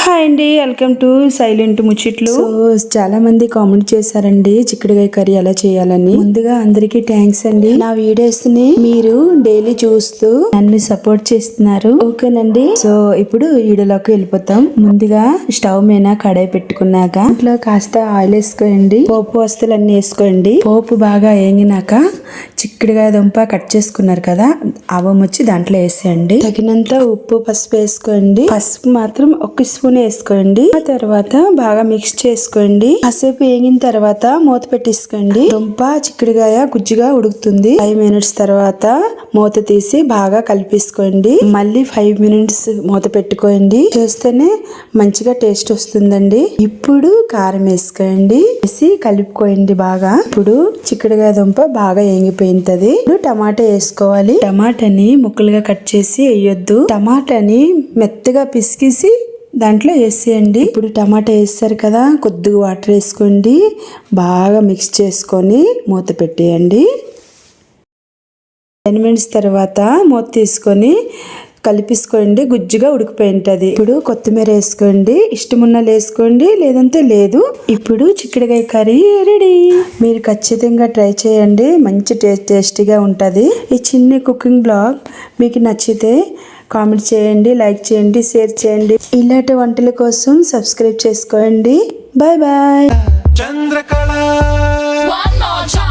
Hi అండి, welcome to silent ముచ్చట్లు. చాలా మంది కామెంట్ చేశారండి చిక్కుడుకాయ కర్రీ ఎలా చేయాలని. ముందుగా అందరికీ థ్యాంక్స్ అండి. నా వీడియోస్ ని మీరు డైలీ చూస్తూ నన్ను సపోర్ట్ చేస్తున్నారు. ఓకేనండి. సో ఇప్పుడు వీడియోలోకి వెళ్ళిపోతాం. ముందుగా స్టవ్ మీద కడాయి పెట్టుకున్నాక ఇంట్లో కాస్త ఆయిల్ వేసుకోండి. పోపు వస్తువులు అన్ని వేసుకోండి. పోపు బాగా వేగినాక చిక్కుడుకాయ దుంప కట్ చేసుకున్నారు కదా, అవం వచ్చి దాంట్లో వేసేయండి. తగినంత ఉప్పు పసుపు వేసుకోండి. పసుపు మాత్రం ఒక స్పూన్ వేసుకోండి. ఆ తర్వాత బాగా మిక్స్ చేసుకోండి. కాసేపు వేగిన తర్వాత మూత పెట్టేసుకోండి. దుంప చిక్కుడుకాయ గుజ్జుగా ఉడుకుతుంది. 5 మినిట్స్ తర్వాత మూత తీసి బాగా కలిపేసుకోండి. మళ్ళీ 5 మినిట్స్ మూత పెట్టుకోండి. చేస్తేనే మంచిగా టేస్ట్ వస్తుందండి. ఇప్పుడు కారం వేసుకోండి. వేసి కలుపుకోండి బాగా. ఇప్పుడు చిక్కుడుకాయ దుంప బాగా వేగిపోయింటది. ఇప్పుడు టమాటా వేసుకోవాలి. టమాటాని ముక్కలుగా కట్ చేసి వేయొద్దు. టమాటాని మెత్తగా పిసికేసి దాంట్లో వేసేయండి. ఇప్పుడు టమాటా వేస్తారు కదా, కొద్దిగా వాటర్ వేసుకోండి. బాగా మిక్స్ చేసుకొని మూత పెట్టేయండి. 10 మినిట్స్ తర్వాత మూత తీసుకొని కలిపేసుకోండి. గుజ్జుగా ఉడికిపోయి ఉంటుంది. ఇప్పుడు కొత్తిమీర వేసుకోండి. ఇష్టమున్న వేసుకోండి, లేదంటే లేదు. ఇప్పుడు చిక్కుడుకాయ కర్రీ రెడీ. మీరు ఖచ్చితంగా ట్రై చేయండి. మంచి టేస్టీగా ఉంటుంది. ఈ చిన్న కుకింగ్ బ్లాగ్ మీకు నచ్చితే కామెంట్ చేయండి, లైక్ చేయండి, షేర్ చేయండి. ఇలాంటి వంటల కోసం సబ్స్క్రైబ్ చేసుకోండి. Bye bye.